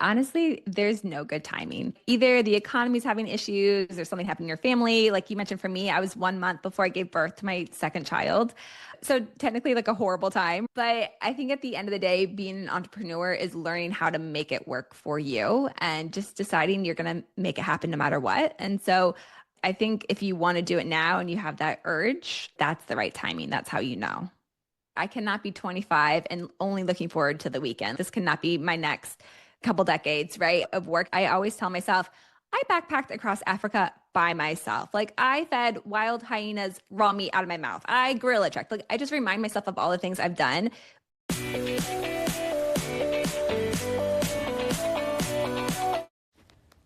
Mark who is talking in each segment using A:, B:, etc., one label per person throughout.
A: Honestly, there's no good timing. Either the economy's having issues or something happened in your family. Like you mentioned, for me, I was 1 month before I gave birth to my second child. So technically like a horrible time. But I think at the end of the day, being an entrepreneur is learning how to make it work for you and just deciding you're going to make it happen no matter what. And so I think if you want to do it now and you have that urge, that's the right timing. That's how you know. I cannot be 25 and only looking forward to the weekend. This cannot be my next couple decades, right, of work. I always tell myself, I backpacked across Africa by myself. Like I fed wild hyenas raw meat out of my mouth. I gorilla trekked. Like I just remind myself of all the things I've done.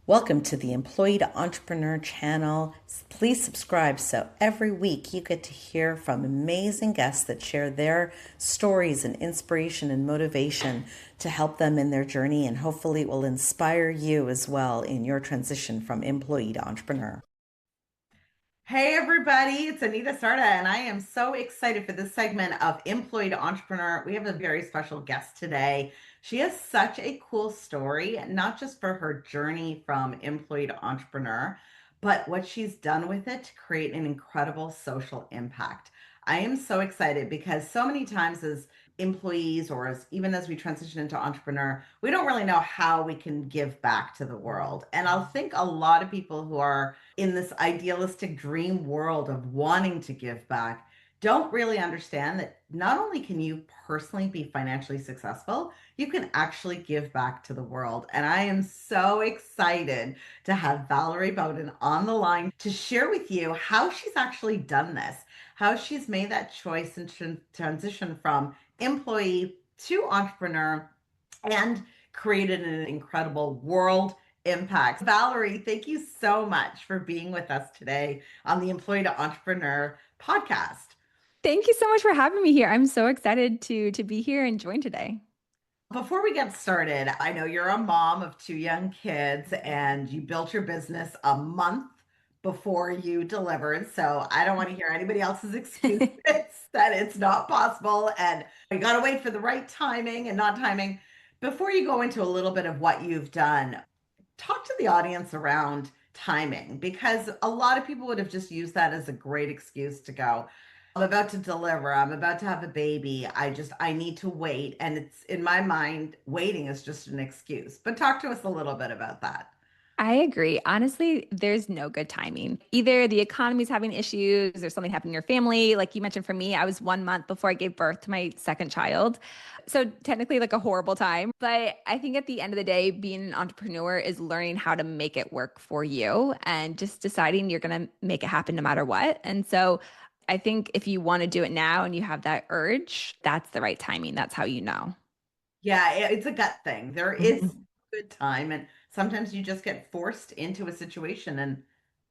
B: Welcome to the Employee to Entrepreneur channel. Please subscribe so every week you get to hear from amazing guests that share their stories and inspiration and motivation to help them in their journey, and hopefully it will inspire you as well in your transition from employee to entrepreneur. Hey everybody, it's Anita Sarda, and I am so excited for this segment of Employee to Entrepreneur. We have a very special guest today. She has such a cool story, not just for her journey from employee to entrepreneur, but what she's done with it to create an incredible social impact. I am so excited because so many times as employees or as even as we transition into entrepreneur, we don't really know how we can give back to the world. And I'll think a lot of people who are in this idealistic dream world of wanting to give back don't really understand that not only can you personally be financially successful, you can actually give back to the world. And I am so excited to have Valerie Bowden on the line to share with you how she's actually done this, how she's made that choice and transition from employee to entrepreneur and created an incredible world impact. Valerie, thank you so much for being with us today on the Employee to Entrepreneur podcast.
A: Thank you so much for having me here. I'm so excited to be here and join today.
B: Before we get started, I know you're a mom of two young kids and you built your business a month before you delivered. So I don't want to hear anybody else's excuses that it's not possible and you got to wait for the right timing and not timing. Before you go into a little bit of what you've done, talk to the audience around timing, because a lot of people would have just used that as a great excuse to go, I'm about to deliver, I'm about to have a baby, I need to wait. And it's, in my mind, waiting is just an excuse. But talk to us a little bit about that.
A: I agree. Honestly, there's no good timing. Either the economy's having issues or something happened in your family. Like you mentioned, for me, I was 1 month before I gave birth to my second child. So technically like a horrible time. But I think at the end of the day, being an entrepreneur is learning how to make it work for you and just deciding you're going to make it happen no matter what. And so I think if you want to do it now and you have that urge, that's the right timing. That's how you know.
B: Yeah, it's a gut thing. There is a good time, and sometimes you just get forced into a situation and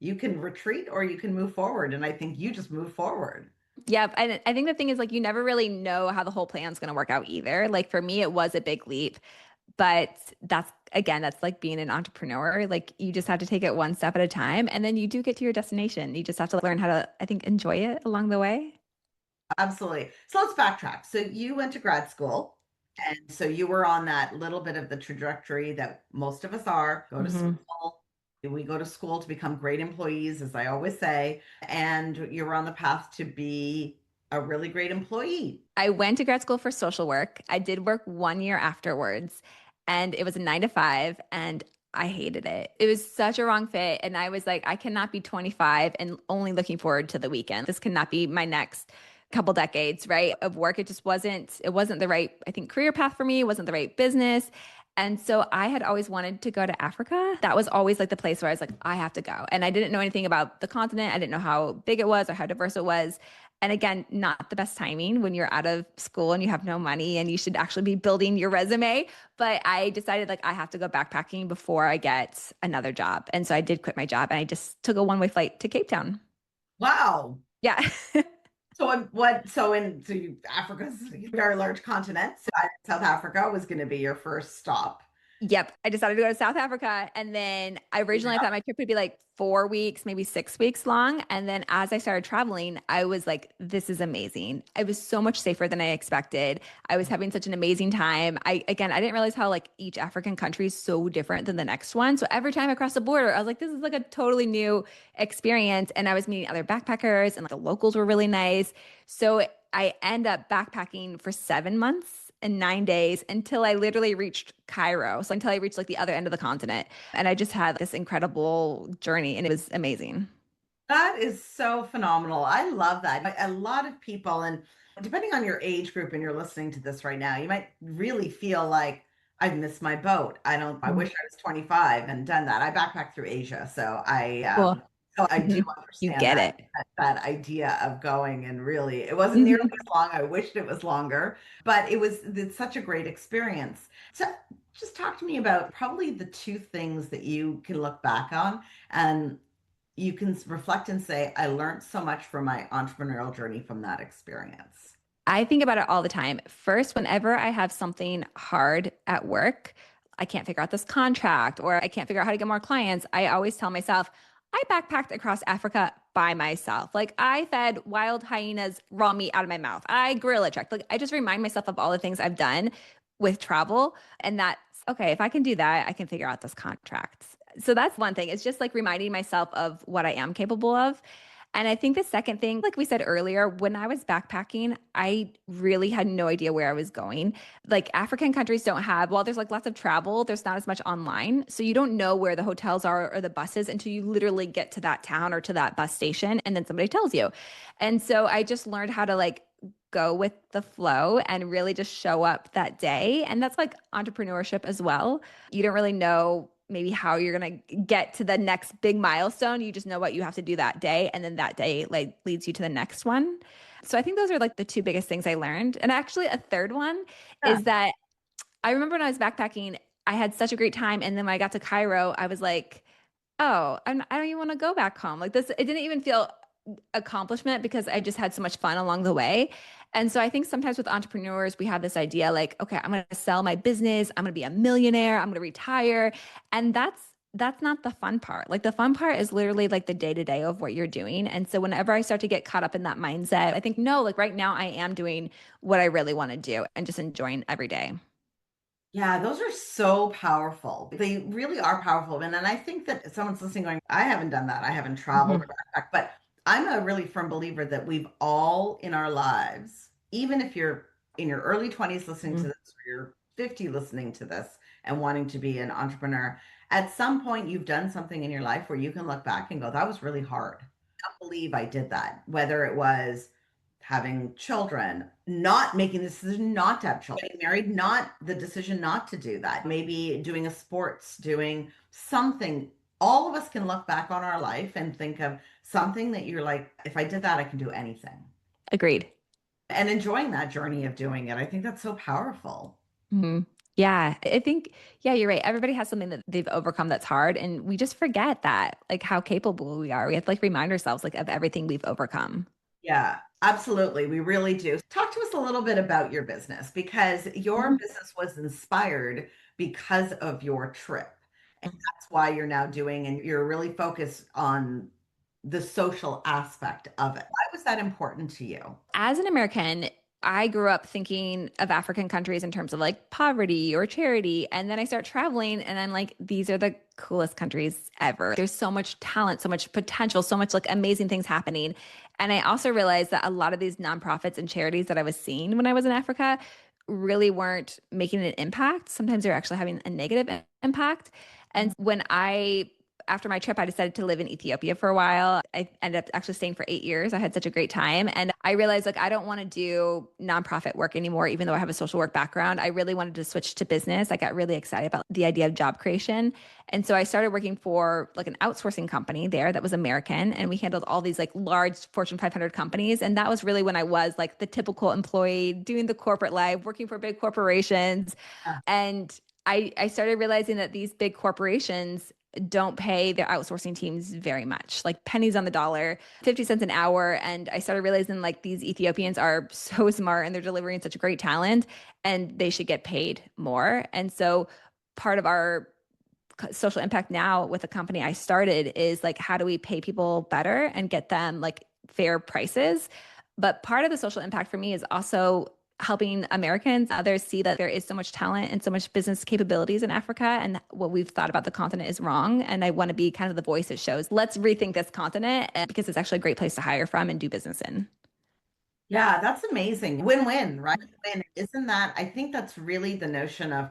B: you can retreat or you can move forward. And I think you just move forward.
A: Yep. And I think the thing is, like, you never really know how the whole plan's going to work out either. Like, for me, it was a big leap. But that's, again, that's like being an entrepreneur. Like, you just have to take it one step at a time. And then you do get to your destination. You just have to learn how to, I think, enjoy it along the way.
B: Absolutely. So let's backtrack. So you went to grad school, and so you were on that little bit of the trajectory that most of us are, go to
A: Mhm.
B: school. We go to school to become great employees, as I always say, and you're on the path to be a really great employee.
A: I went to grad school for social work. I did work 1 year afterwards, and it was a 9 to 5, and I hated it. It was such a wrong fit. And I was like, I cannot be 25 and only looking forward to the weekend. This cannot be my next couple decades, right, of work. It wasn't the right, I think, career path for me. It wasn't the right business. And so I had always wanted to go to Africa. That was always like the place where I was like, I have to go. And I didn't know anything about the continent. I didn't know how big it was or how diverse it was. And again, not the best timing when you're out of school and you have no money and you should actually be building your resume. But I decided like I have to go backpacking before I get another job. And so I did quit my job and I just took a one-way flight to Cape Town.
B: Wow.
A: Yeah.
B: So in what? Africa's a very large continent. So South Africa was going to be your first stop.
A: Yep. I decided to go to South Africa. And then I originally thought my trip would be like 4 weeks, maybe 6 weeks long. And then as I started traveling, I was like, this is amazing. It was so much safer than I expected. I was having such an amazing time. Again, I didn't realize how like each African country is so different than the next one. So every time I crossed the border, I was like, this is like a totally new experience. And I was meeting other backpackers and like the locals were really nice. So I end up backpacking for 7 months and 9 days until I literally reached Cairo. So until I reached like the other end of the continent. And I just had this incredible journey and it was amazing.
B: That is so phenomenal. I love that. A lot of people, and depending on your age group and you're listening to this right now, you might really feel like I've missed my boat. I wish I was 25 and done that. I backpacked through Asia,
A: Cool.
B: so I do
A: You
B: understand
A: get
B: that,
A: it.
B: that idea of going, and really it wasn't nearly
A: Mhm.
B: as long. I wished it was longer, but it's such a great experience. So just talk to me about probably the two things that you can look back on and you can reflect and say, I learned so much from my entrepreneurial journey from that experience.
A: I think about it all the time. First, whenever I have something hard at work, I can't figure out this contract or I can't figure out how to get more clients, I always tell myself, I backpacked across Africa by myself. Like I fed wild hyenas raw meat out of my mouth. I gorilla trekked. Like I just remind myself of all the things I've done with travel. And that's okay, if I can do that, I can figure out this contract. So that's one thing. It's just like reminding myself of what I am capable of. And I think the second thing, like we said earlier, when I was backpacking, I really had no idea where I was going. Like African countries don't have, while there's like lots of travel, there's not as much online. So you don't know where the hotels are or the buses until you literally get to that town or to that bus station and then somebody tells you. And so I just learned how to like go with the flow and really just show up that day. And that's like entrepreneurship as well. You don't really know maybe how you're going to get to the next big milestone. You just know what you have to do that day. And then that day like leads you to the next one. So I think those are like the two biggest things I learned. And actually a third one
B: Yeah.
A: is that I remember when I was backpacking, I had such a great time. And then when I got to Cairo, I was like, oh, I don't even want to go back home. Like this, it didn't even feel accomplishment because I just had so much fun along the way. And so I think sometimes with entrepreneurs, we have this idea like, okay, I'm going to sell my business. I'm going to be a millionaire. I'm going to retire. And that's not the fun part. Like the fun part is literally like the day to day of what you're doing. And so whenever I start to get caught up in that mindset, I think, no, like right now I am doing what I really want to do and just enjoying every day.
B: Yeah, those are so powerful. They really are powerful. And then I think that if someone's listening going, I haven't done that. I haven't traveled or
A: Mhm.
B: backpacked, but I'm a really firm believer that we've all in our lives, even if you're in your early 20s listening to
A: Mhm.
B: this, or you're 50 listening to this and wanting to be an entrepreneur, at some point you've done something in your life where you can look back and go, that was really hard. I can't believe I did that. Whether it was having children, not making the decision not to have children, getting married, not the decision not to do that, maybe doing a sports, doing something. All of us can look back on our life and think of something that you're like, if I did that, I can do anything.
A: Agreed.
B: And enjoying that journey of doing it. I think that's so powerful.
A: Mhm. Yeah, I think, yeah, you're right. Everybody has something that they've overcome that's hard. And we just forget that, like how capable we are. We have to like remind ourselves like of everything we've overcome.
B: Yeah, absolutely. We really do. Talk to us a little bit about your business because your
A: Mhm.
B: business was inspired because of your trip. And that's why you're now doing, and you're really focused on the social aspect of it. Why was that important to you?
A: As an American, I grew up thinking of African countries in terms of like poverty or charity. And then I start traveling and I'm like, these are the coolest countries ever. There's so much talent, so much potential, so much like amazing things happening. And I also realized that a lot of these nonprofits and charities that I was seeing when I was in Africa really weren't making an impact. Sometimes they're actually having a negative impact. And when after my trip, I decided to live in Ethiopia for a while. I ended up actually staying for 8 years. I had such a great time. And I realized like I don't want to do nonprofit work anymore, even though I have a social work background. I really wanted to switch to business. I got really excited about the idea of job creation. And so I started working for like an outsourcing company there that was American. And we handled all these like large Fortune 500 companies. And that was really when I was like the typical employee doing the corporate life, working for big corporations.
B: Yeah.
A: And I started realizing that these big corporations don't pay their outsourcing teams very much, like pennies on the dollar, 50 cents an hour. And I started realizing like these Ethiopians are so smart and they're delivering such great talent and they should get paid more. And so part of our social impact now with the company I started is like, how do we pay people better and get them like fair prices? But part of the social impact for me is also helping Americans, others see that there is so much talent and so much business capabilities in Africa, and what we've thought about the continent is wrong. And I want to be kind of the voice that shows, let's rethink this continent because it's actually a great place to hire from and do business in.
B: Yeah, that's amazing. Win-win, right? Win. Isn't that, I think that's really the notion of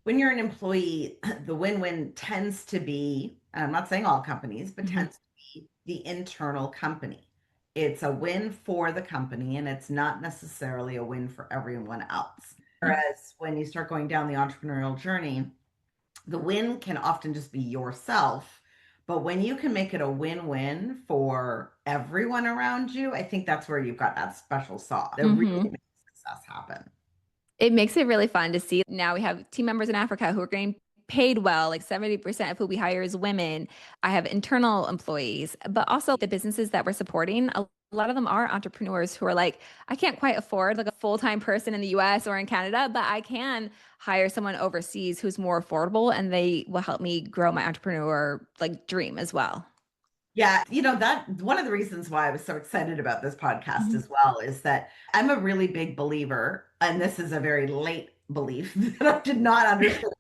B: when you're an employee, the win-win tends to be, and I'm not saying all companies, but
A: Mhm.
B: tends to be the internal company. It's a win for the company, and it's not necessarily a win for everyone else. Whereas when you start going down the entrepreneurial journey, the win can often just be yourself. But when you can make it a win-win for everyone around you, I think that's where you've got that special sauce that really
A: Mhm.
B: makes success happen.
A: It makes it really fun to see. Now we have team members in Africa who are getting paid well, like 70% of who we hire is women. I have internal employees, but also the businesses that we're supporting, a lot of them are entrepreneurs who are like, I can't quite afford like a full-time person in the US or in Canada, but I can hire someone overseas who's more affordable and they will help me grow my entrepreneur like dream as well.
B: Yeah, that one of the reasons why I was so excited about this podcast
A: Mhm.
B: as well is that I'm a really big believer, and this is a very late belief that I did not understand.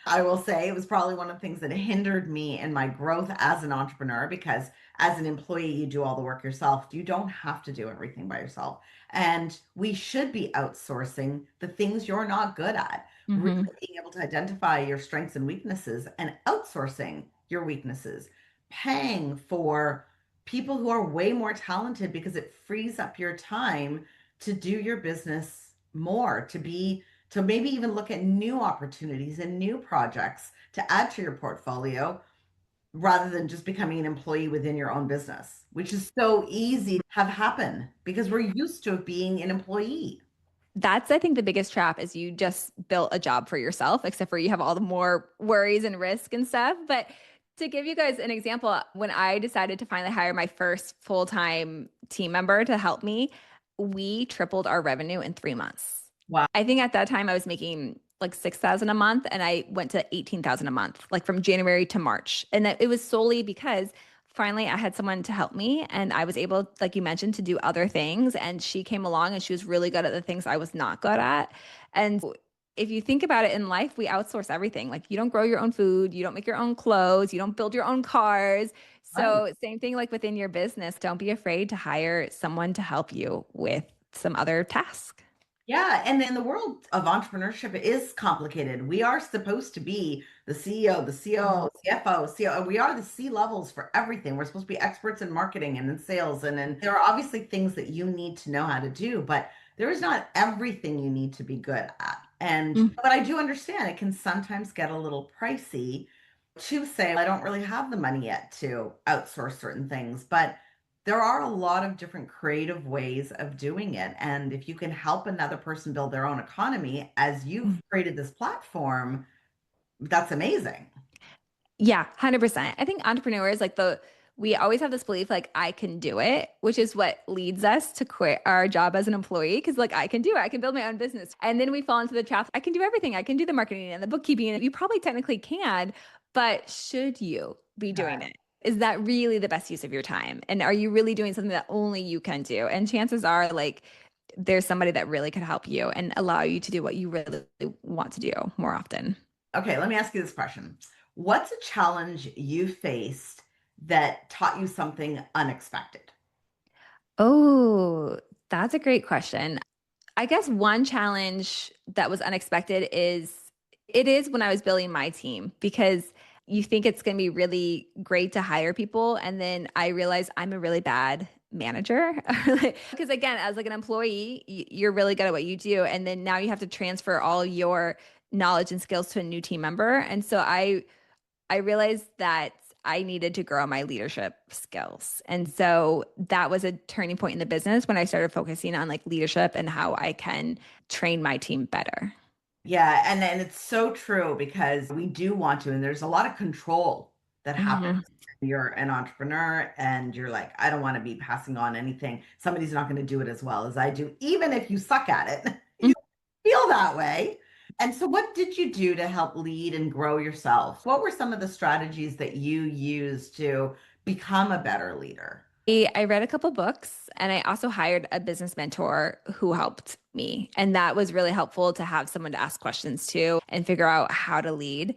B: I will say it was probably one of the things that hindered me in my growth as an entrepreneur because as an employee, you do all the work yourself. You don't have to do everything by yourself. And we should be outsourcing the things you're not good at, really
A: Mhm.
B: being able to identify your strengths and weaknesses and outsourcing your weaknesses, paying for people who are way more talented because it frees up your time to do your business more, to maybe even look at new opportunities and new projects to add to your portfolio rather than just becoming an employee within your own business, which is so easy to have happen because we're used to being an employee.
A: That's, I think, the biggest trap is you just built a job for yourself, except for you have all the more worries and risk and stuff. But to give you guys an example, when I decided to finally hire my first full-time team member to help me, we tripled our revenue in 3 months.
B: Wow.
A: I think at that time I was making like 6,000 a month and I went to 18,000 a month, like from January to March. And it was solely because finally I had someone to help me and I was able, like you mentioned, to do other things. And she came along and she was really good at the things I was not good at. And if you think about it in life, we outsource everything. Like you don't grow your own food, you don't make your own clothes, you don't build your own cars.
B: Right.
A: So same thing like within your business, don't be afraid to hire someone to help you with some other task.
B: Yeah, and in the world of entrepreneurship, it is complicated. We are supposed to be the CEO, the COO, CFO, COO. We are the C levels for everything. We're supposed to be experts in marketing and in sales. And there are obviously things that you need to know how to do, but there is not everything you need to be good at. And
A: Mhm.
B: but I do understand it can sometimes get a little pricey to say, I don't really have the money yet to outsource certain things, but there are a lot of different creative ways of doing it. And if you can help another person build their own economy as you've created this platform, that's amazing.
A: Yeah, 100%. I think entrepreneurs we always have this belief like I can do it, which is what leads us to quit our job as an employee because like I can do it. I can build my own business. And then we fall into the trap. I can do everything. I can do the marketing and the bookkeeping. And you probably technically can, but should you be doing it? Is that really the best use of your time? And are you really doing something that only you can do? And chances are like there's somebody that really could help you and allow you to do what you really want to do more often.
B: Okay, let me ask you this question. What's a challenge you faced that taught you something unexpected?
A: Oh, that's a great question. I guess one challenge that was unexpected is it is when I was building my team because you think it's going to be really great to hire people. And then I realized I'm a really bad manager. Because again, as like an employee, you're really good at what you do. And then now you have to transfer all your knowledge and skills to a new team member. And so I realized that I needed to grow my leadership skills. And so that was a turning point in the business when I started focusing on like leadership and how I can train my team better.
B: Yeah, and it's so true because we do want to, and there's a lot of control that happens
A: Mhm.
B: when you're an entrepreneur and you're like, I don't want to be passing on anything. Somebody's not going to do it as well as I do, even if you suck at it. You feel that way. And so, what did you do to help lead and grow yourself? What were some of the strategies that you used to become a better leader?
A: I read a couple books and I also hired a business mentor who helped me. And that was really helpful to have someone to ask questions to and figure out how to lead.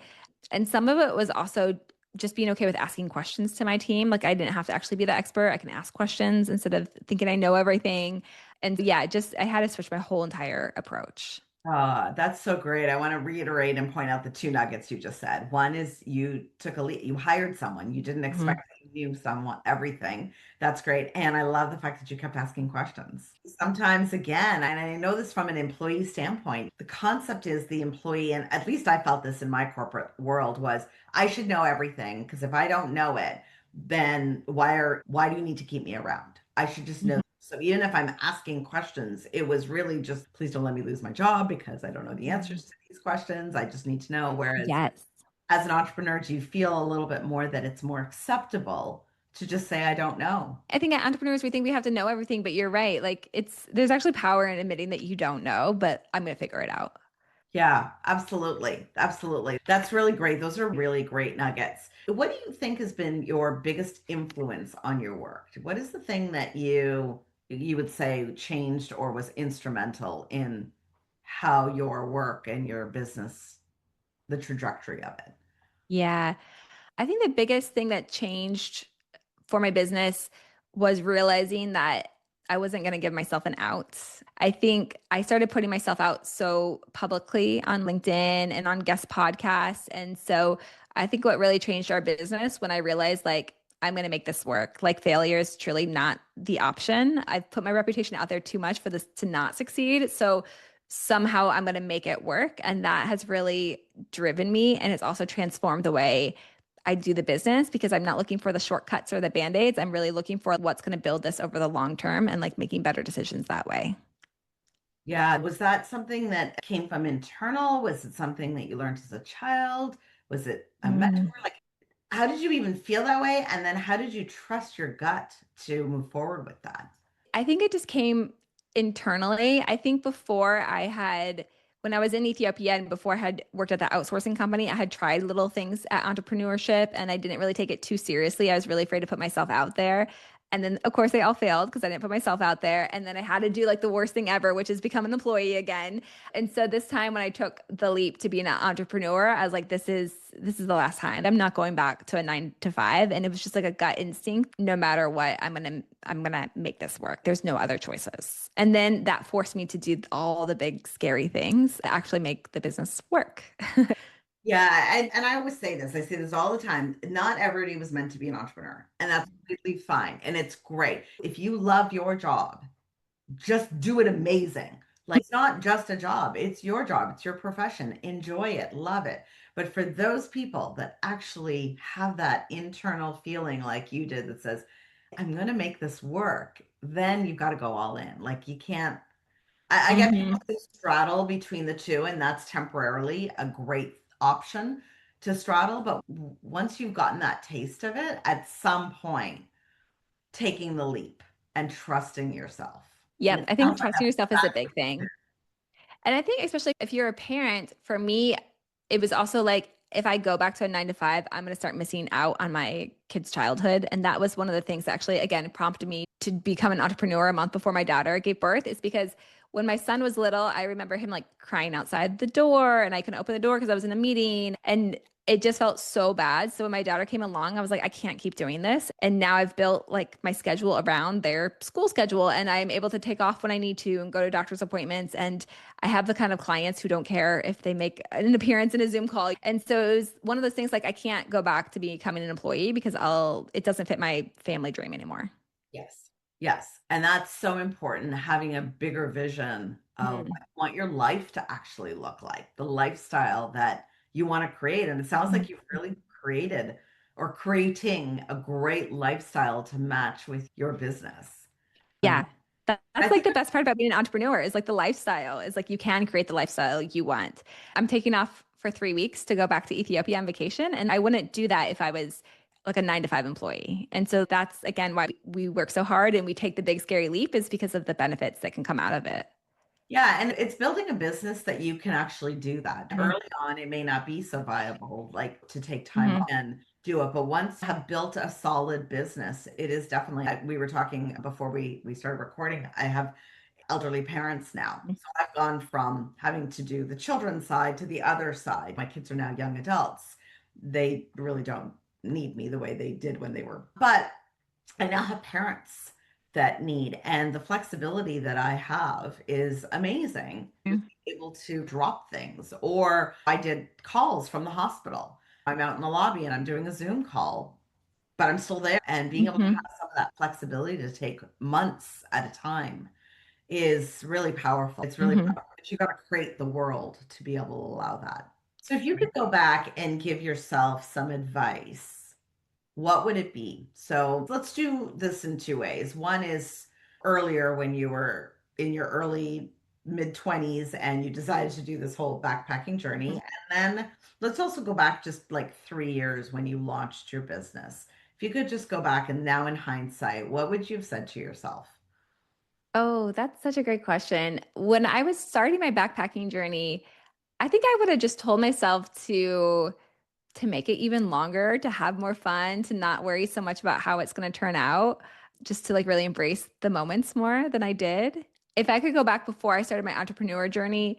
A: And some of it was also just being okay with asking questions to my team. Like I didn't have to actually be the expert. I can ask questions instead of thinking I know everything. And yeah, just I had to switch my whole entire approach.
B: That's so great. I want to reiterate and point out the two nuggets you just said. One is you took a lead, you hired someone. You didn't expect
A: Mhm.
B: that you knew someone, everything. That's great. And I love the fact that you kept asking questions. Sometimes, again, and I know this from an employee standpoint, the concept is the employee, and at least I felt this in my corporate world, was I should know everything because if I don't know it, then why do you need to keep me around? I should just know. So even if I'm asking questions, it was really just, please don't let me lose my job because I don't know the
A: Mhm.
B: answers to these questions. I just need to know. Whereas
A: Yes.
B: as an entrepreneur, do you feel a little bit more that it's more acceptable to just say, I don't know?
A: I think at entrepreneurs, we think we have to know everything, but you're right. Like there's actually power in admitting that you don't know, but I'm going to figure it out.
B: Yeah, absolutely. Absolutely. That's really great. Those are really great nuggets. What do you think has been your biggest influence on your work? What is the thing that you would say changed or was instrumental in how your work and your business, the trajectory of it?
A: Yeah. I think the biggest thing that changed for my business was realizing that I wasn't going to give myself an out. I think I started putting myself out so publicly on LinkedIn and on guest podcasts. And so I think what really changed our business when I realized like, I'm going to make this work. Like failure is truly not the option. I've put my reputation out there too much for this to not succeed. So somehow I'm going to make it work. And that has really driven me. And it's also transformed the way I do the business because I'm not looking for the shortcuts or the band-aids. I'm really looking for what's going to build this over the long term and like making better decisions that way.
B: Yeah, was that something that came from internal? Was it something that you learned as a child? Was it a mentor?
A: Mm.
B: Like, how did you even feel that way? And then how did you trust your gut to move forward with that?
A: I think it just came internally. I think before I had, when I was in Ethiopia and before I had worked at the outsourcing company, I had tried little things at entrepreneurship and I didn't really take it too seriously. I was really afraid to put myself out there. And then, of course, they all failed because I didn't put myself out there. And then I had to do like the worst thing ever, which is become an employee again. And so this time when I took the leap to be an entrepreneur, I was like, this is the last time. I'm not going back to a 9 to 5. And it was just like a gut instinct. No matter what, I'm gonna make this work. There's no other choices. And then that forced me to do all the big scary things that actually make the business work.
B: Yeah, and I always say this, I say this all the time. Not everybody was meant to be an entrepreneur, and that's completely fine. And it's great. If you love your job, just do it amazing. Like it's not just a job, it's your job, it's your profession. Enjoy it, love it. But for those people that actually have that internal feeling like you did that says, I'm going to make this work, then you've got to go all in. Like you can't, I get
A: Hmm.
B: people who straddle between the two, and that's temporarily a great option to straddle. But once you've gotten that taste of it, at some point, taking the leap and trusting yourself. And
A: Yep.
B: it
A: I think
B: sounds like
A: trusting
B: that's
A: yourself is a
B: exactly
A: big
B: what you did.
A: thing. And I think, especially if you're a parent, for me, it was also like, if I go back to a 9 to 5, I'm going to start missing out on my kids' childhood. And that was one of the things that actually, again, prompted me to become an entrepreneur a month before my daughter gave birth, is because when my son was little, I remember him like crying outside the door and I couldn't open the door because I was in a meeting. And it just felt so bad. So when my daughter came along, I was like, I can't keep doing this. And now I've built like my schedule around their school schedule and I'm able to take off when I need to and go to doctor's appointments. And I have the kind of clients who don't care if they make an appearance in a Zoom call. And so it was one of those things like I can't go back to becoming an employee because it doesn't fit my family dream anymore.
B: Yes. Yes. And that's so important, having a bigger vision of what
A: Mhm.
B: you want your life to actually look like, the lifestyle that you want to create. And it sounds like you've really created or creating a great lifestyle to match with your business.
A: Yeah.
B: I
A: That's like
B: think
A: the best part about being an entrepreneur is like the lifestyle is like you can create the lifestyle you want. I'm taking off for 3 weeks to go back to Ethiopia on vacation. And I wouldn't do that if I was like a 9 to 5 employee. And so that's again why we work so hard and we take the big scary leap is because of the benefits that can come out of it.
B: Yeah, and it's building a business that you can actually do that.
A: Mhm.
B: Early on, it may not be so viable, like to take time
A: Mhm.
B: off and do it. But once you have built a solid business, it is definitely, we were talking before we started recording. I have elderly parents now. So I've gone from having to do the children's side to the other side. My kids are now young adults. They really don't need me the way they did when they were, but I now have parents that need, and the flexibility that I have is amazing. Just
A: Mhm.
B: being able to drop things, or I did calls from the hospital. I'm out in the lobby and I'm doing a Zoom call, but I'm still there. And being able to
A: Mhm.
B: have some of that flexibility to take months at a time is really powerful. It's really
A: Mhm.
B: powerful. But you got to create the world to be able to allow that. So if you could go back and give yourself some advice, what would it be? So let's do this in two ways. One is earlier when you were in your early mid 20s and you decided to do this whole backpacking journey. And then let's also go back just like 3 years when you launched your business. If you could just go back and now in hindsight, what would you have said to yourself?
A: Oh, that's such a great question. When I was starting my backpacking journey, I think I would have just told myself to make it even longer, to have more fun, to not worry so much about how it's going to turn out, just to like really embrace the moments more than I did. If I could go back before I started my entrepreneur journey,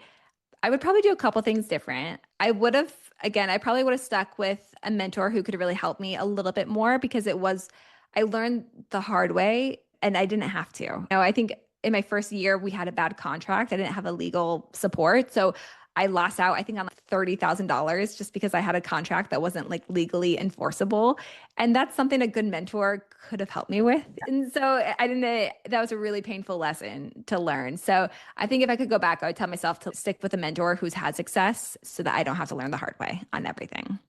A: I would probably do a couple things different. I probably would have stuck with a mentor who could really help me a little bit more because I learned the hard way and I didn't have to. I think in my first year, we had a bad contract. I didn't have a legal support. So I lost out, I think, on like $30,000 just because I had a contract that wasn't like legally enforceable. And that's something a good mentor could have helped me with. And so I didn't, that was a really painful lesson to learn. So I think if I could go back, I would tell myself to stick with a mentor who's had success so that I don't have to learn the hard way on everything.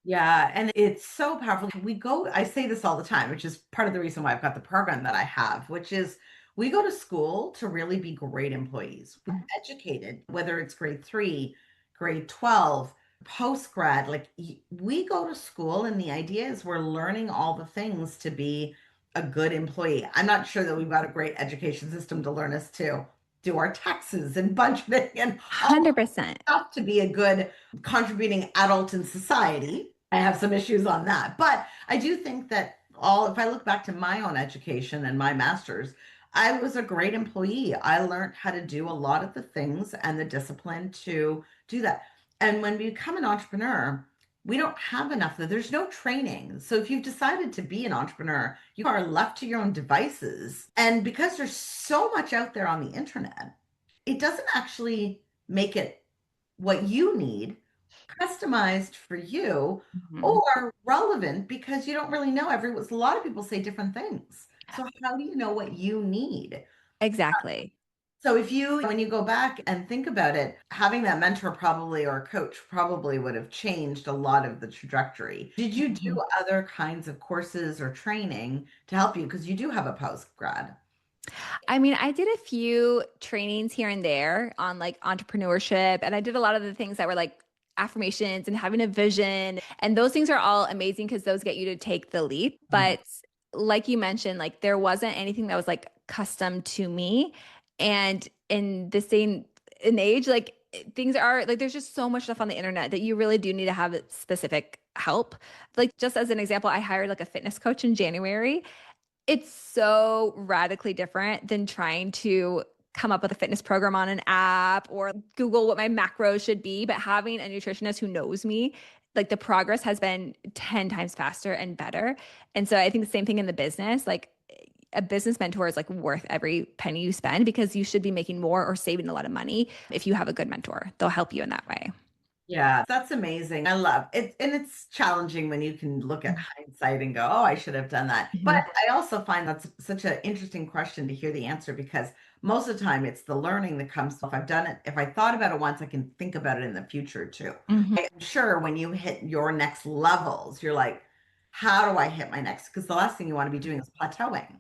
B: Yeah, and it's so powerful. I say this all the time, which is part of the reason why I've got the program that I have, which is we go to school to really be great employees. We're educated, whether it's grade 3, grade 12, post grad, we go to school and the idea is we're learning all the things to be a good employee. I'm not sure that we've got a great education system to learn us to do our taxes and budgeting and all
A: 100%.
B: stuff to be a good contributing adult in society. I have some issues on that. But I do think that if I look back to my own education and my master's, I was a great employee. I learned how to do a lot of the things and the discipline to do that. And when we become an entrepreneur, we don't have enough. There's no training. So if you've decided to be an entrepreneur, you are left to your own devices. And because there's so much out there on the internet, it doesn't actually make it what you need, customized for you,
A: Mhm.
B: or relevant because you don't really know a lot of people say different things. So how do you know what you need?
A: Exactly.
B: So when you go back and think about it, having that mentor probably or a coach probably would have changed a lot of the trajectory. Did you do
A: Mhm.
B: other kinds of courses or training to help you? Because you do have a post grad.
A: I mean, I did a few trainings here and there on like entrepreneurship, and I did a lot of the things that were like affirmations and having a vision. And those things are all amazing because those get you to take the leap.
B: Mhm.
A: But like you mentioned, like there wasn't anything that was like custom to me. And in this day and age, like things are like there's just so much stuff on the internet that you really do need to have specific help. Like just as an example, I hired like a fitness coach in January. It's so radically different than trying to come up with a fitness program on an app or Google what my macros should be. But having a nutritionist who knows me, like the progress has been 10 times faster and better. And so I think the same thing in the business. Like a business mentor is like worth every penny you spend because you should be making more or saving a lot of money if you have a good mentor. They'll help you in that way.
B: Yeah, that's amazing. I love it. And it's challenging when you can look at hindsight and go, oh, I should have done that. But
A: Mhm.
B: I also find that's such an interesting question to hear the answer because most of the time it's the learning that comes. If I've done it, if I thought about it once, I can think about it in the future too.
A: Mhm.
B: I'm sure when you hit your next levels, you're like, how do I hit my next? Because the last thing you want to be doing is plateauing.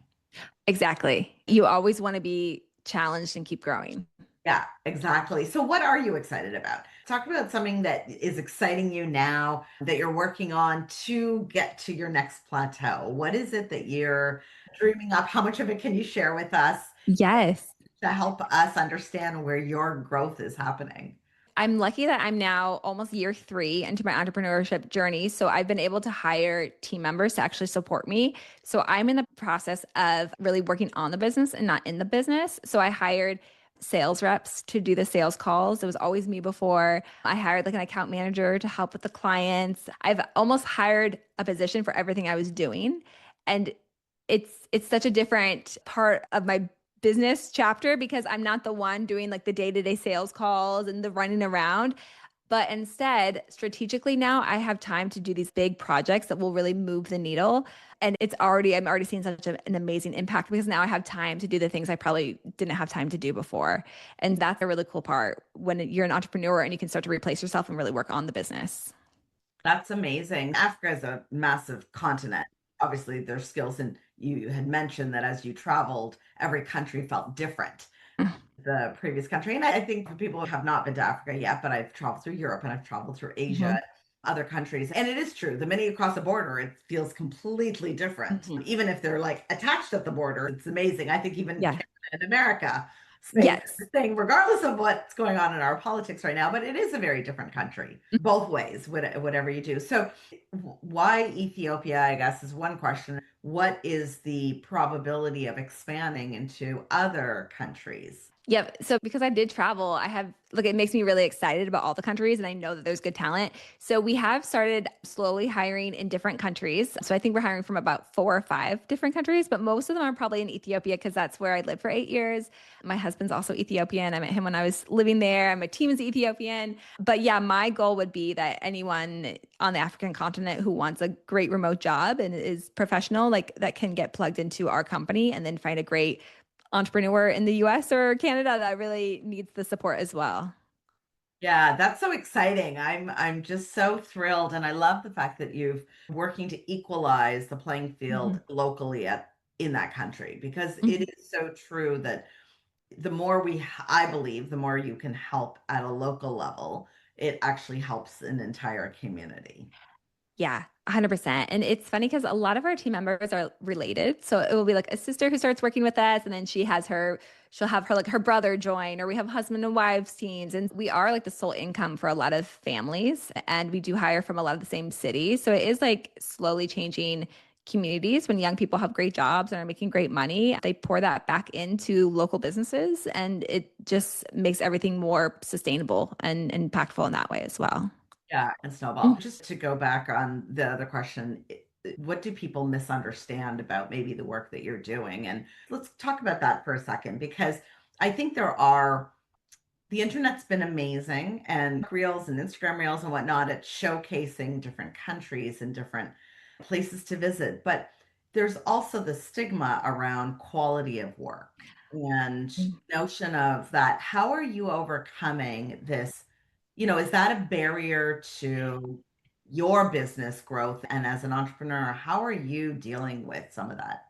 A: Exactly. You always want to be challenged and keep growing.
B: Yeah, exactly. So, what are you excited about? Talk about something that is exciting you now that you're working on to get to your next plateau. What is it that you're dreaming up? How much of it can you share with us?
A: Yes.
B: to help us understand where your growth is happening.
A: I'm lucky that I'm now almost year 3 into my entrepreneurship journey. So I've been able to hire team members to actually support me. So I'm in the process of really working on the business and not in the business. So I hired sales reps to do the sales calls. It was always me before. I hired like an account manager to help with the clients. I've almost hired a position for everything I was doing. And it's such a different part of my business chapter because I'm not the one doing like the day-to-day sales calls and the running around. But instead, strategically now, I have time to do these big projects that will really move the needle. And I'm already seeing such an amazing impact because now I have time to do the things I probably didn't have time to do before. And that's a really cool part when you're an entrepreneur and you can start to replace yourself and really work on the business.
B: That's amazing. Africa is a massive continent. Obviously, there's skills, and you had mentioned that as you traveled, every country felt different. The previous country. And I think for people who have not been to Africa yet, but I've traveled through Europe and I've traveled through
A: Mm-hmm.
B: Asia, other countries. And it is true. The minute you cross a border, it feels completely different.
A: Mm-hmm.
B: Even if they're like attached at the border, it's amazing. I think even
A: Yeah.
B: Canada and America, same
A: Yes.
B: thing, regardless of what's going on in our politics right now, but it is a very different country, both ways, whatever you do. So why Ethiopia, I guess, is one question. What is the probability of expanding into other countries?
A: Yep. So because I did travel, I have look, it makes me really excited about all the countries and I know that there's good talent. So we have started slowly hiring in different countries. So I think we're hiring from about 4 or 5 different countries, but most of them are probably in Ethiopia because that's where I lived for 8 years. My husband's also Ethiopian. I met him when I was living there. My team is Ethiopian. But yeah, my goal would be that anyone on the African continent who wants a great remote job and is professional, like that can get plugged into our company and then find a great entrepreneur in the US or Canada that really needs the support as well.
B: Yeah, that's so exciting. I'm just so thrilled, and I love the fact that you've working to equalize the playing
A: Mhm.
B: field locally at in that country, because it
A: Mhm.
B: is so true that the more I believe, the more you can help at a local level, it actually helps an entire community.
A: Yeah, 100%. And it's funny because a lot of our team members are related. So it will be like a sister who starts working with us, and then she'll have her like her brother join, or we have husband and wives teams. And we are like the sole income for a lot of families. And we do hire from a lot of the same cities. So it is like slowly changing communities when young people have great jobs and are making great money. They pour that back into local businesses, and it just makes everything more sustainable and impactful in that way as well.
B: Yeah, and snowball. Just to go back on the other question, what do people misunderstand about maybe the work that you're doing? And let's talk about that for a second, because I think the internet's been amazing, and reels and Instagram reels and whatnot at showcasing different countries and different places to visit. But there's also the stigma around quality of work and notion of that. How are you overcoming this? Is that a barrier to your business growth? And as an entrepreneur, how are you dealing with some of that?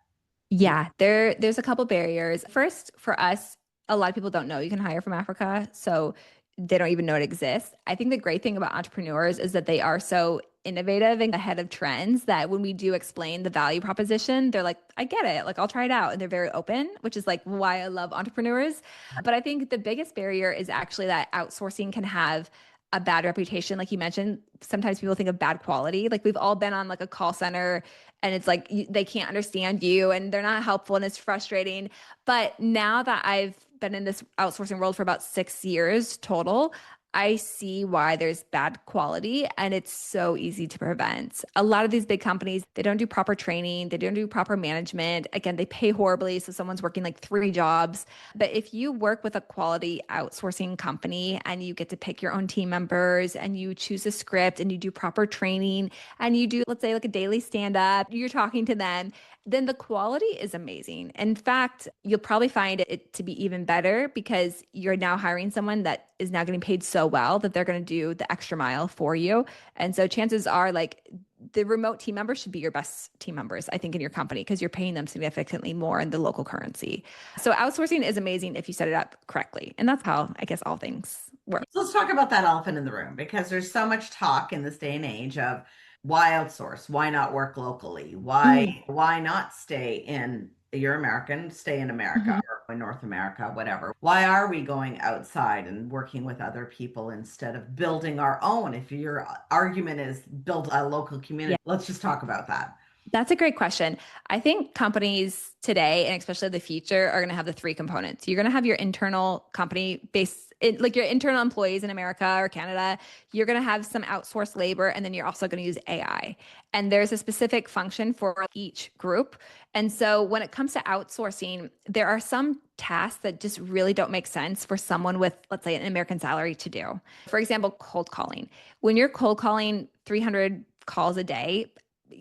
A: Yeah, there's a couple barriers. First, for us, a lot of people don't know you can hire from Africa, so they don't even know it exists. I think the great thing about entrepreneurs is that they are so innovative and ahead of trends that when we do explain the value proposition, they're like, I get it. Like, I'll try it out. And they're very open, which is like why I love entrepreneurs. But I think the biggest barrier is actually that outsourcing can have a bad reputation. Like you mentioned, sometimes people think of bad quality. Like we've all been on like a call center and it's like they can't understand you and they're not helpful and it's frustrating. But now that I've been in this outsourcing world for about 6 years total, I see why there's bad quality and it's so easy to prevent. A lot of these big companies, they don't do proper training, they don't do proper management. Again, they pay horribly. So someone's working like 3 jobs. But if you work with a quality outsourcing company and you get to pick your own team members and you choose a script and you do proper training and you do, let's say, like a daily stand up, you're talking to them, then the quality is amazing. In fact, you'll probably find it to be even better because you're now hiring someone that is now getting paid so well that they're going to do the extra mile for you. And so chances are like the remote team members should be your best team members, I think, in your company because you're paying them significantly more in the local currency. So outsourcing is amazing if you set it up correctly. And that's how I guess all things work.
B: So let's talk about that elephant in the room, because there's so much talk in this day and age of why outsource, why not work locally,
A: Mm-hmm.
B: why not stay in, you're American, stay in America, in North America, whatever. Why are we going outside and working with other people instead of building our own? If your argument is build a local community, let's just talk about that.
A: That's a great question. I think companies today, and especially the future, are going to have the three components. You're going to have your internal company based, like your internal employees in America or Canada. You're going to have some outsourced labor, and then you're also going to use AI. And there's a specific function for each group. And so when it comes to outsourcing, there are some tasks that just really don't make sense for someone with, let's say, an American salary to do. For example, cold calling. When you're cold calling 300 calls a day,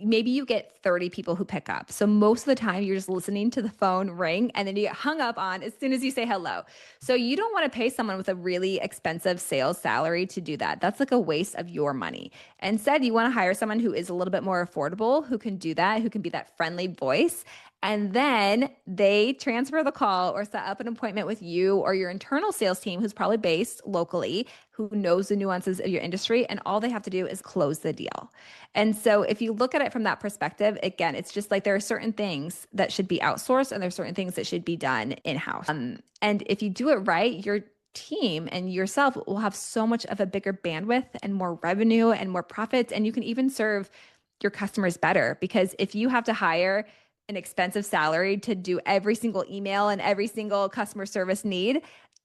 A: maybe you get 30 people who pick up. So most of the time you're just listening to the phone ring and then you get hung up on as soon as you say hello. So you don't want to pay someone with a really expensive sales salary to do that. That's like a waste of your money. Instead, you want to hire someone who is a little bit more affordable, who can do that, who can be that friendly voice. And then they transfer the call or set up an appointment with you or your internal sales team, who's probably based locally, who knows the nuances of your industry. And all they have to do is close the deal. And so if you look at it from that perspective, again, it's just like there are certain things that should be outsourced and there's certain things that should be done in-house. And if you do it right, your team and yourself will have so much of a bigger bandwidth and more revenue and more profits. And you can even serve your customers better because if you have to hire an expensive salary to do every single email and every single customer service need,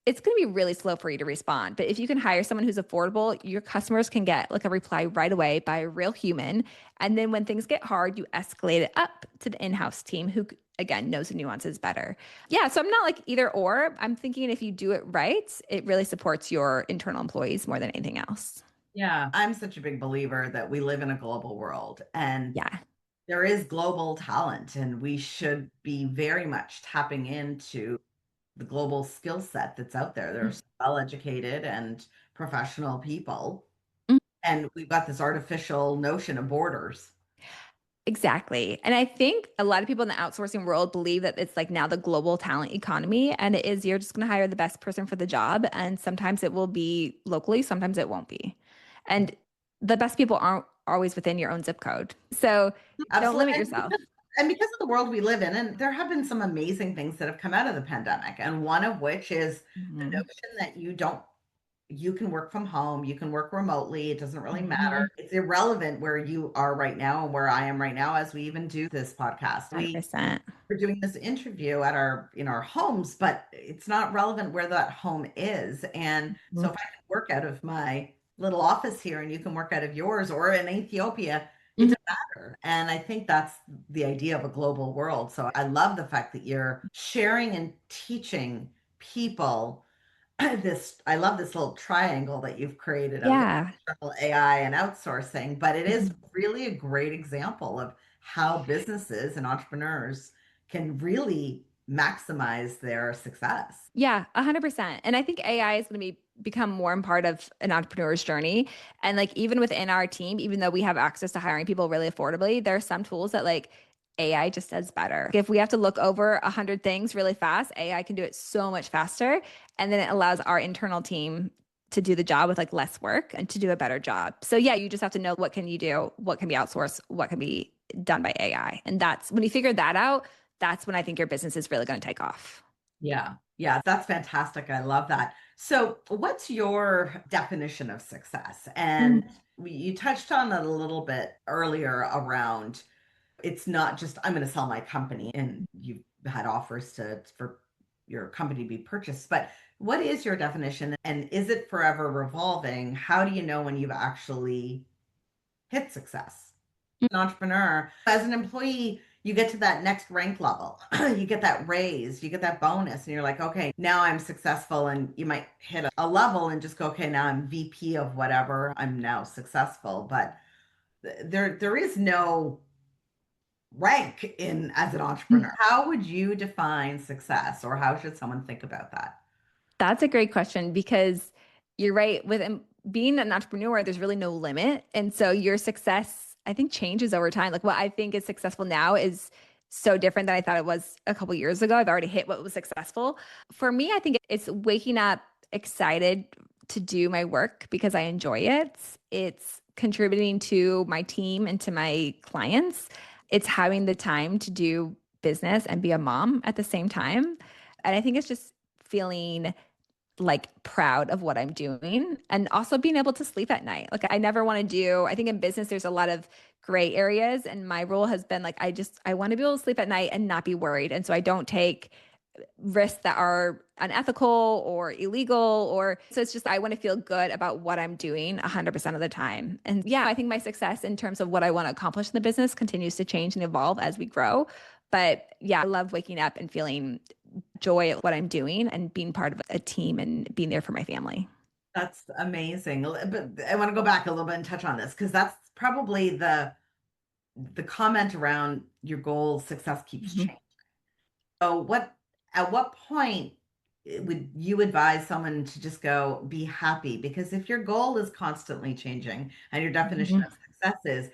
A: it's going to be really slow for you to respond. But if you can hire someone who's affordable, your customers can get like a reply right away by a real human. And then when things get hard, you escalate it up to the in-house team who, again, knows the nuances better. Yeah. So I'm not like either or. I'm thinking if you do it right, it really supports your internal employees more than anything else.
B: Yeah, I'm such a big believer that we live in a global world and
A: Yeah.
B: there is global talent, and we should be very much tapping into the global skill set that's out there. There's well educated and professional people,
A: Mhm.
B: and we've got this artificial notion of borders.
A: Exactly. And I think a lot of people in the outsourcing world believe that it's like now the global talent economy. And it is, you're just going to hire the best person for the job. And sometimes it will be locally, sometimes it won't be. And the best people aren't always within your own zip code. So don't
B: Absolutely.
A: limit yourself.
B: And because of the world we live in, and there have been some amazing things that have come out of the pandemic, and one of which is the
A: Mhm.
B: notion that you can work from home, you can work remotely, it doesn't really matter.
A: Mhm.
B: It's irrelevant where you are right now and where I am right now as we even do this podcast.
A: Percent.
B: We're doing this interview at our in our homes, but it's not relevant where that home is. And so if I can work out of my little office here and you can work out of yours or in Ethiopia, it
A: Mhm.
B: doesn't matter. And I think that's the idea of a global world. So I love the fact that you're sharing and teaching people this. I love this little triangle that you've created of
A: Yeah.
B: AI and outsourcing, but it is
A: Mhm.
B: really a great example of how businesses and entrepreneurs can really maximize their success.
A: Yeah, 100%. And I think AI is going to become more and part of an entrepreneur's journey. And like even within our team, even though we have access to hiring people really affordably, there are some tools that like AI just does better. If we have to look over 100 things really fast, AI can do it so much faster. And then it allows our internal team to do the job with like less work and to do a better job. So yeah, you just have to know what can you do, what can be outsourced, what can be done by AI. And that's when you figure that out, that's when I think your business is really going to take off.
B: Yeah. Yeah, that's fantastic. I love that. So, what's your definition of success? And you touched on it a little bit earlier around it's not just I'm going to sell my company and you've had offers to for your company to be purchased, but what is your definition and is it forever revolving? How do you know when you've actually hit success? An entrepreneur, as an employee, you get to that next rank level, you get that raise, you get that bonus, and you're like, okay, now I'm successful. And you might hit a level and just go, okay, now I'm VP of whatever, I'm now successful. But there is no rank in as an entrepreneur. How would you define success, or how should someone think about that?
A: That's a great question because you're right. With being an entrepreneur, there's really no limit. And so your success, I think, changes over time. Like what I think is successful now is so different than I thought it was a couple years ago. I've already hit what was successful. For me, I think it's waking up excited to do my work because I enjoy it. It's contributing to my team and to my clients. It's having the time to do business and be a mom at the same time. And I think it's just feeling like proud of what I'm doing and also being able to sleep at night. Like I never want to do, I think in business there's a lot of gray areas and my rule has been like I want to be able to sleep at night and not be worried. And so I don't take risks that are unethical or illegal or so it's just I want to feel good about what I'm doing 100% of the time. And yeah, I think my success in terms of what I want to accomplish in the business continues to change and evolve as we grow. But yeah, I love waking up and feeling joy at what I'm doing and being part of a team and being there for my family.
B: That's amazing. But I want to go back a little bit and touch on this because that's probably the comment around your goal success keeps
A: Mhm.
B: changing. So at what point would you advise someone to just go be happy? Because if your goal is constantly changing and your definition
A: Mhm.
B: of success is,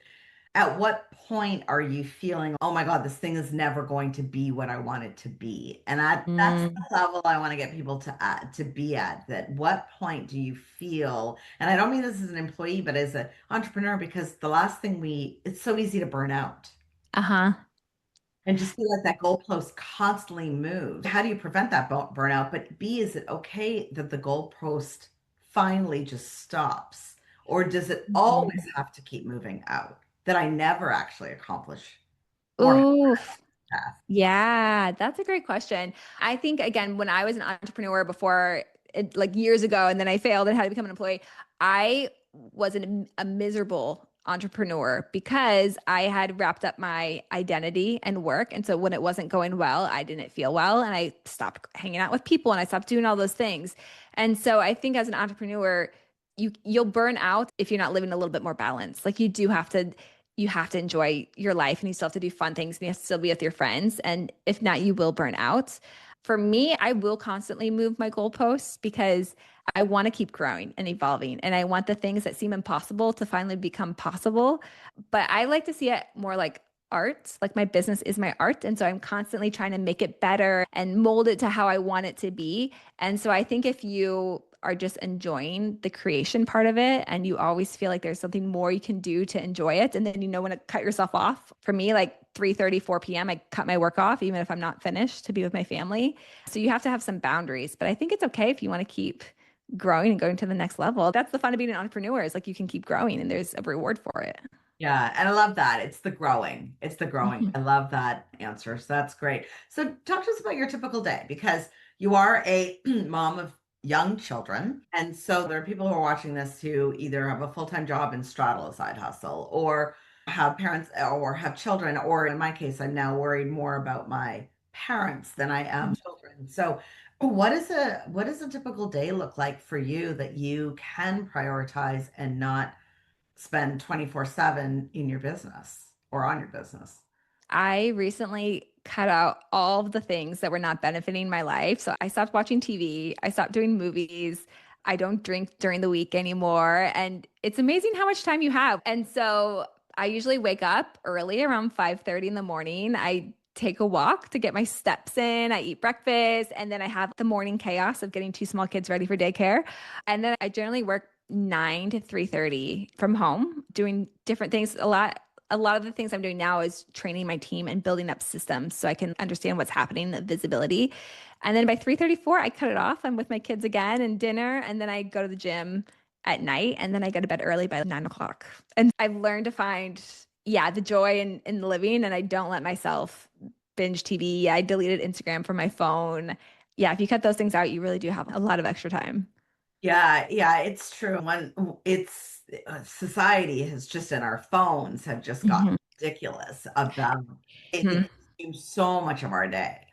B: at what point are you feeling, oh my God, this thing is never going to be what I want it to be? And that's
A: Mm.
B: the level I want to get people to be at. That what point do you feel? And I don't mean this as an employee, but as an entrepreneur, because the last thing it's so easy to burn out
A: Uh-huh.
B: and just feel like that goalpost constantly moves. How do you prevent that burnout? But B, is it okay that the goalpost finally just stops? Or does it always
A: Mhm.
B: have to keep moving out that I never actually accomplish or
A: Ooh,
B: have?
A: yeah, that's a great question. I think again, when I was an entrepreneur before, like years ago, and then I failed and had to become an employee, I was a miserable entrepreneur because I had wrapped up my identity and work. And so when it wasn't going well, I didn't feel well and I stopped hanging out with people and I stopped doing all those things. And so I think as an entrepreneur, you'll burn out if you're not living a little bit more balanced. Like you have to enjoy your life and you still have to do fun things and you have to still be with your friends. And if not, you will burn out. For me, I will constantly move my goalposts because I want to keep growing and evolving. And I want the things that seem impossible to finally become possible. But I like to see it more like art. Like my business is my art. And so I'm constantly trying to make it better and mold it to how I want it to be. And so I think if you are just enjoying the creation part of it and you always feel like there's something more you can do to enjoy it and then you know when to cut yourself off. For me, like 3:30, 4 p.m., I cut my work off even if I'm not finished to be with my family. So you have to have some boundaries, but I think it's okay if you want to keep growing and going to the next level. That's the fun of being an entrepreneur is like you can keep growing and there's a reward for it.
B: Yeah, and I love that. It's the growing. It's the growing.
A: Mhm.
B: I love that answer. So that's great. So talk to us about your typical day because you are a mom of young children. And so there are people who are watching this who either have a full-time job and straddle a side hustle or have parents or have children, or in my case, I'm now worried more about my parents than I am children. So what does a typical day look like for you that you can prioritize and not spend 24/7 in your business or on your business?
A: I recently cut out all of the things that were not benefiting my life. So I stopped watching TV, I stopped doing movies. I don't drink during the week anymore. And it's amazing how much time you have. And so I usually wake up early around 5:30 in the morning. I take a walk to get my steps in. I eat breakfast and then I have the morning chaos of getting two small kids ready for daycare. And then I generally work 9 to 3:30 from home doing different things a lot of the things I'm doing now is training my team and building up systems so I can understand what's happening, the visibility. And then by 3:34, I cut it off. I'm with my kids again and dinner, and then I go to the gym at night, and then I go to bed early by 9 o'clock. And I've learned to find, yeah, the joy in living, and I don't let myself binge TV. I deleted Instagram from my phone. Yeah, if you cut those things out, you really do have a lot of extra time.
B: Yeah, yeah, it's true. When it's society has just and our phones have just got
A: Mhm.
B: ridiculous about it
A: Mhm.
B: consumes so much of our day.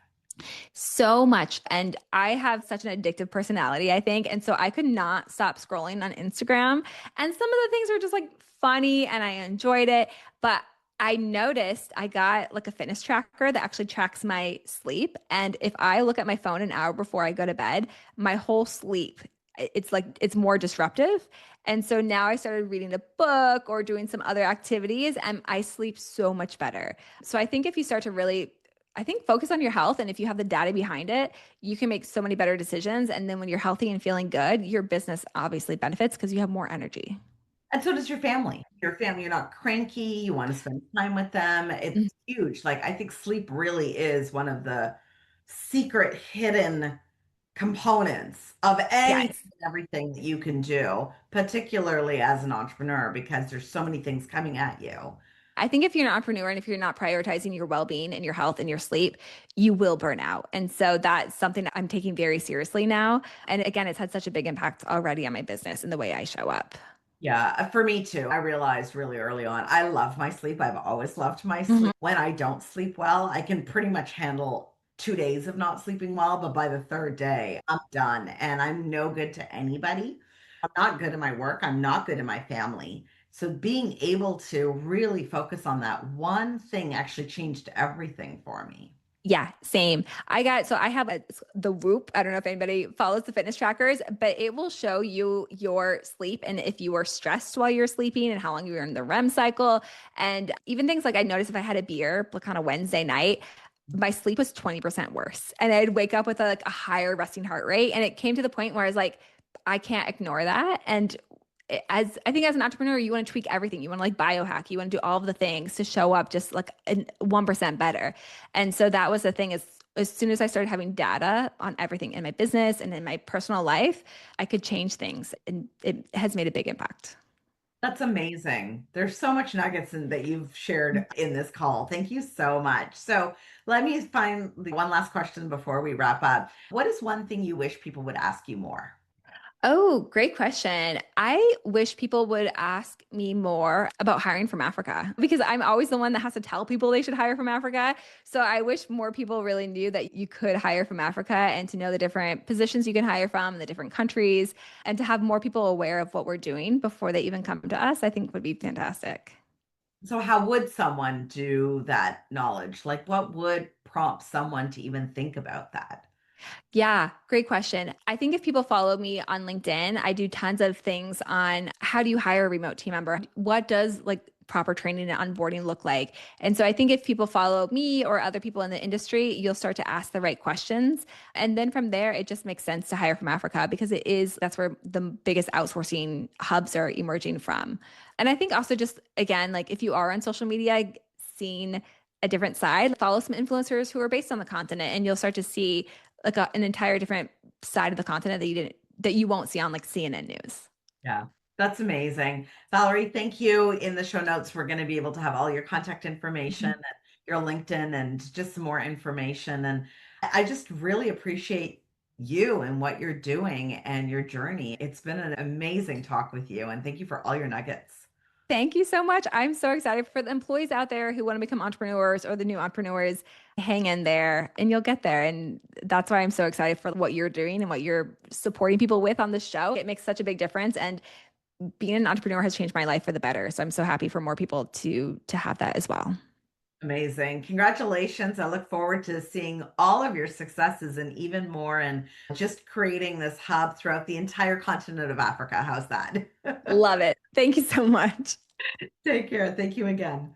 A: So much. And I have such an addictive personality, I think. And so I could not stop scrolling on Instagram. And some of the things were just like funny and I enjoyed it. But I noticed I got like a fitness tracker that actually tracks my sleep. And if I look at my phone an hour before I go to bed, my whole sleep, it's like it's more disruptive. And so now I started reading a book or doing some other activities and I sleep so much better. So I think if you start to really I think focus on your health. And if you have the data behind it, you can make so many better decisions. And then when you're healthy and feeling good, your business obviously benefits because you have more energy.
B: And so does your family. Your family, you're not cranky, you want to spend time with them. It's huge. Like I think sleep really is one of the secret hidden components of anything
A: Yes.
B: and everything that you can do, particularly as an entrepreneur, because there's so many things coming at you.
A: I think if you're an entrepreneur and if you're not prioritizing your well-being and your health and your sleep, you will burn out. And so that's something that I'm taking very seriously now. And again, it's had such a big impact already on my business and the way I show up.
B: Yeah, for me too. I realized really early on, I love my sleep. I've always loved my
A: Mhm.
B: sleep. When I don't sleep well, I can pretty much handle 2 days of not sleeping well, but by the third day, I'm done and I'm no good to anybody. I'm not good in my work. I'm not good in my family. So being able to really focus on that one thing actually changed everything for me.
A: Yeah, same. So I have the Whoop. I don't know if anybody follows the fitness trackers, but it will show you your sleep and if you are stressed while you're sleeping and how long you're in the REM cycle. And even things like I noticed if I had a beer like on a Wednesday night, my sleep was 20% worse. And I'd wake up with like a higher resting heart rate. And it came to the point where I was like, I can't ignore that. And as I think as an entrepreneur, you want to tweak everything. You want to like biohack. You want to do all of the things to show up just like 1% better. And so that was the thing is as soon as I started having data on everything in my business and in my personal life, I could change things and it has made a big impact.
B: That's amazing. There's so much nuggets that you've shared in this call. Thank you so much. So let me find the one last question before we wrap up. What is one thing you wish people would ask you more?
A: Oh, great question. I wish people would ask me more about hiring from Africa because I'm always the one that has to tell people they should hire from Africa. So I wish more people really knew that you could hire from Africa and to know the different positions you can hire from, the different countries, and to have more people aware of what we're doing before they even come to us, I think would be fantastic.
B: So, how would someone do that knowledge? Like, what would prompt someone to even think about that?
A: Yeah, great question. I think if people follow me on LinkedIn, I do tons of things on how do you hire a remote team member? What does like proper training and onboarding look like? And so I think if people follow me or other people in the industry, you'll start to ask the right questions. And then from there, it just makes sense to hire from Africa because that's where the biggest outsourcing hubs are emerging from. And I think also just again, like if you are on social media, seeing a different side, follow some influencers who are based on the continent and you'll start to see like an entire different side of the continent that you won't see on like CNN news.
B: Yeah, that's amazing. Valerie, thank you. In the show notes, we're going to be able to have all your contact information,
A: Mhm.
B: and your LinkedIn, and just some more information. And I just really appreciate you and what you're doing and your journey. It's been an amazing talk with you, and thank you for all your nuggets.
A: Thank you so much. I'm so excited for the employees out there who want to become entrepreneurs or the new entrepreneurs. Hang in there and you'll get there. And that's why I'm so excited for what you're doing and what you're supporting people with on the show. It makes such a big difference. And being an entrepreneur has changed my life for the better. So I'm so happy for more people to have that as well.
B: Amazing. Congratulations. I look forward to seeing all of your successes and even more, and just creating this hub throughout the entire continent of Africa. How's that?
A: Love it. Thank you so much.
B: Take care. Thank you again.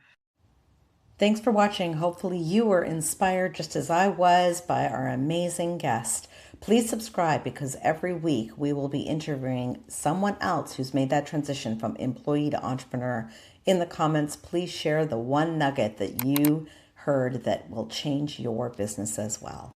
C: Thanks for watching. Hopefully, you were inspired just as I was by our amazing guest. Please subscribe because every week we will be interviewing someone else who's made that transition from employee to entrepreneur. In the comments, please share the one nugget that you heard that will change your business as well.